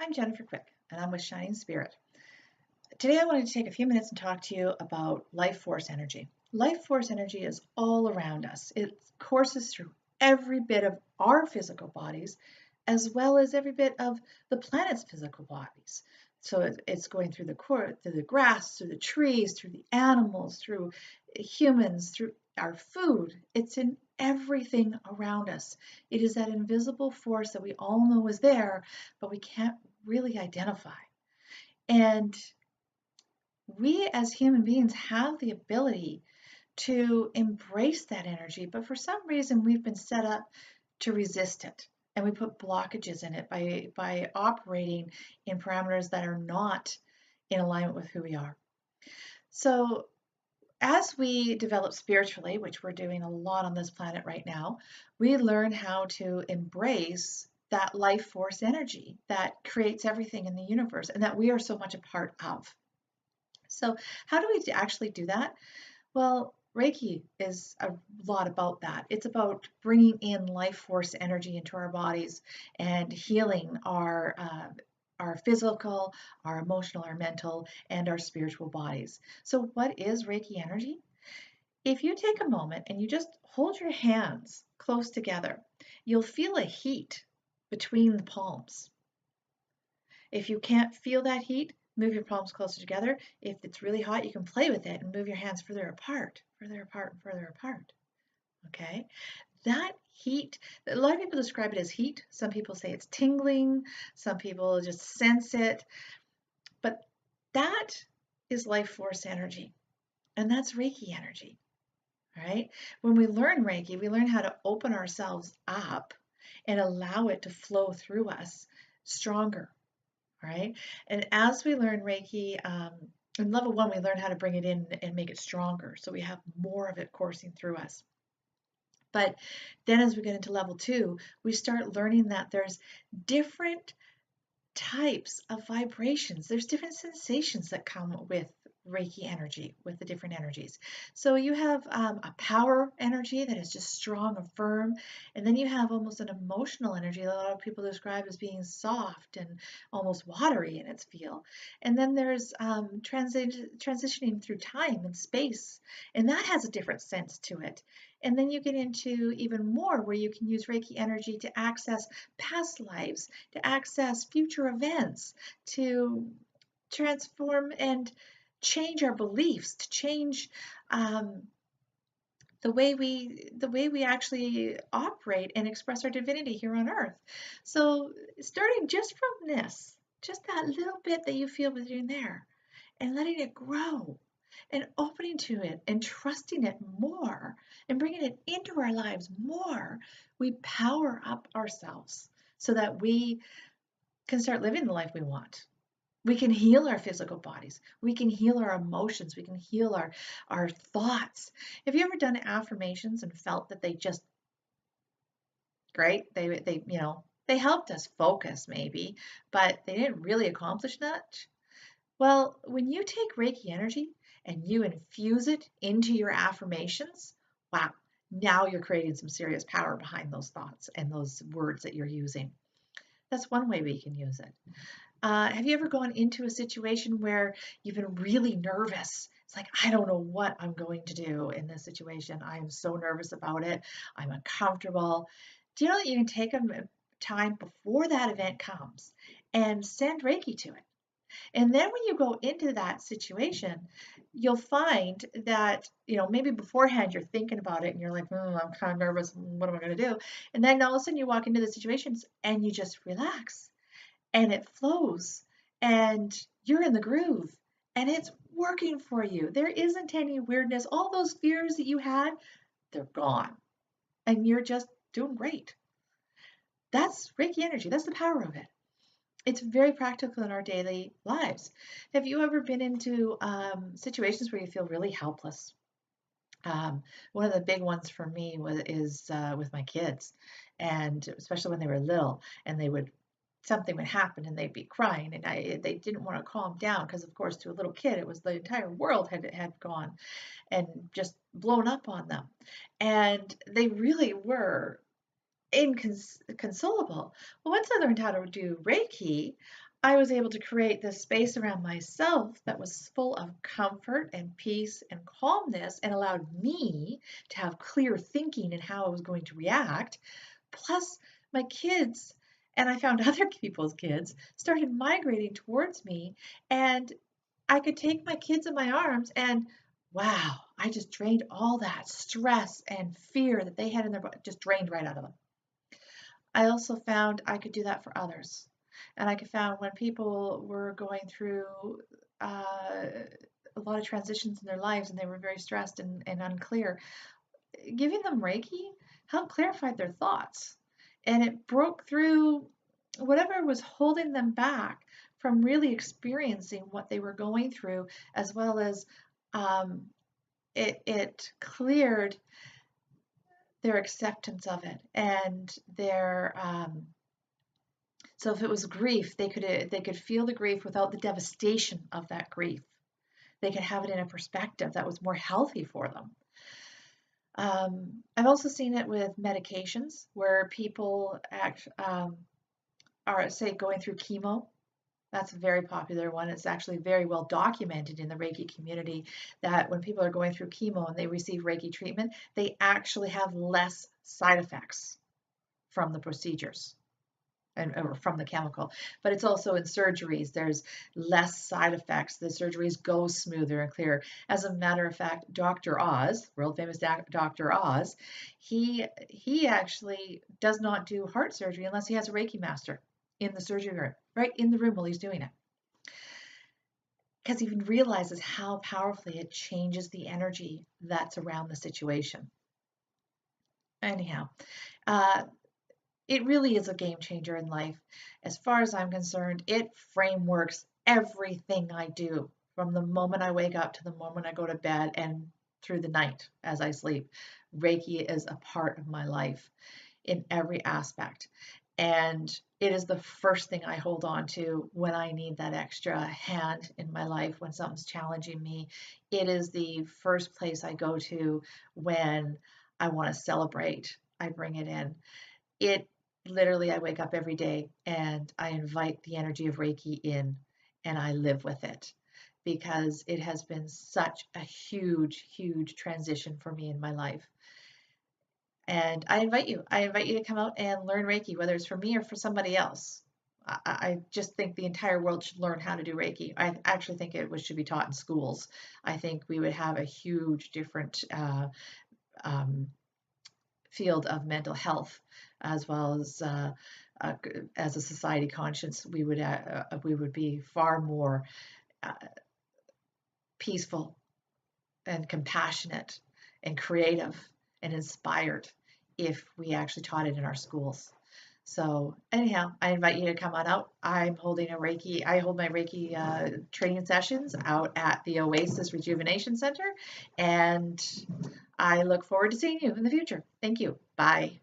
I'm Jennifer Quick, and I'm with Shining Spirit. Today, I wanted to take a few minutes and talk to you about life force energy. Life force energy is all around us. It courses through every bit of our physical bodies, as well as every bit of the planet's physical bodies. So it's going through the grass, through the trees, through the animals, through humans, through our food. It's in everything around us. It is that invisible force that we all know is there, but we can't really identify. And we as human beings have the ability to embrace that energy, but for some reason we've been set up to resist it. And we put blockages in it by operating in parameters that are not in alignment with who we are. So as we develop spiritually, which we're doing a lot on this planet right now, we learn how to embrace that life force energy that creates everything in the universe and that we are so much a part of. So how do we actually do that? Well, Reiki is a lot about that. It's about bringing in life force energy into our bodies and healing our physical, our emotional, our mental, and our spiritual bodies. So what is Reiki energy? If you take a moment and you just hold your hands close together, you'll feel a heat between the palms. If you can't feel that heat, move your palms closer together. If it's really hot, you can play with it and move your hands further apart, further apart, and further apart. Okay? That heat, a lot of people describe it as heat. Some people say it's tingling. Some people just sense it. But that is life force energy. And that's Reiki energy. Right? When we learn Reiki, we learn how to open ourselves up and allow it to flow through us stronger. Right? And as we learn Reiki, in level 1, we learn how to bring it in and make it stronger. So we have more of it coursing through us. But then as we get into level 2, we start learning that there's different types of vibrations. There's different sensations that come with Reiki energy, with the different energies. So you have a power energy that is just strong and firm, and then you have almost an emotional energy that a lot of people describe as being soft and almost watery in its feel. And then there's transitioning through time and space, and that has a different sense to it. And then you get into even more where you can use Reiki energy to access past lives, to access future events, to transform and change our beliefs, to change the way we actually operate and express our divinity here on earth. So starting just from this, just that little bit that you feel within there, and letting it grow and opening to it and trusting it more and bringing it into our lives more, we power up ourselves so that we can start living the life we want. We can heal our physical bodies. We can heal our emotions. We can heal our thoughts. Have you ever done affirmations and felt that they just, great, they helped us focus maybe, but they didn't really accomplish much? Well, when you take Reiki energy and you infuse it into your affirmations, wow, now you're creating some serious power behind those thoughts and those words that you're using. That's one way we can use it. Have you ever gone into a situation where you've been really nervous? It's like, I don't know what I'm going to do in this situation. I am so nervous about it. I'm uncomfortable. Do you know that you can take a time before that event comes and send Reiki to it? And then when you go into that situation, you'll find that, maybe beforehand you're thinking about it and you're like, I'm kind of nervous. What am I going to do? And then all of a sudden you walk into the situations and you just relax and it flows and you're in the groove and it's working for you. There isn't any weirdness. All those fears that you had, they're gone and you're just doing great. That's Reiki energy. That's the power of it. It's very practical in our daily lives. Have you ever been into situations where you feel really helpless? One of the big ones for me is with my kids, and especially when they were little, and something would happen and they'd be crying, and they didn't want to calm down because, of course, to a little kid, it was the entire world had gone and just blown up on them, and they really were inconsolable. Well, once I learned how to do Reiki, I was able to create this space around myself that was full of comfort and peace and calmness and allowed me to have clear thinking in how I was going to react. Plus, my kids, and I found other people's kids, started migrating towards me, and I could take my kids in my arms and wow, I just drained all that stress and fear that they had in their body, just drained right out of them. I also found I could do that for others. And I found when people were going through uh, a lot of transitions in their lives and they were very stressed and unclear, giving them Reiki helped clarify their thoughts. And it broke through whatever was holding them back from really experiencing what they were going through, as well as um, it cleared their acceptance of it and their so if it was grief, they could feel the grief without the devastation of that grief. They could have it in a perspective that was more healthy for them. I've also seen it with medications where people are, say, going through chemo. That's a very popular one. It's actually very well documented in the Reiki community that when people are going through chemo and they receive Reiki treatment, they actually have less side effects from the procedures or from the chemical. But it's also in surgeries, there's less side effects. The surgeries go smoother and clearer. As a matter of fact, Dr. Oz, world famous Dr. Oz, he actually does not do heart surgery unless he has a Reiki master in the surgery room, right in the room while he's doing it. Because he realizes how powerfully it changes the energy that's around the situation. Anyhow, uh, it really is a game changer in life. As far as I'm concerned, it frameworks everything I do from the moment I wake up to the moment I go to bed and through the night as I sleep. Reiki is a part of my life in every aspect. And it is the first thing I hold on to when I need that extra hand in my life, when something's challenging me. It is the first place I go to when I want to celebrate. I bring it in. It literally, I wake up every day and I invite the energy of Reiki in and I live with it because it has been such a huge, huge transition for me in my life. And I invite you to come out and learn Reiki, whether it's for me or for somebody else. I just think the entire world should learn how to do Reiki. I actually think it should be taught in schools. I think we would have a huge different um, field of mental health, as well as a society conscience, we would be far more uh, peaceful and compassionate and creative and inspired if we actually taught it in our schools. So anyhow, I invite you to come on out. I hold my Reiki training sessions out at the Oasis Rejuvenation Center, and I look forward to seeing you in the future. Thank you. Bye.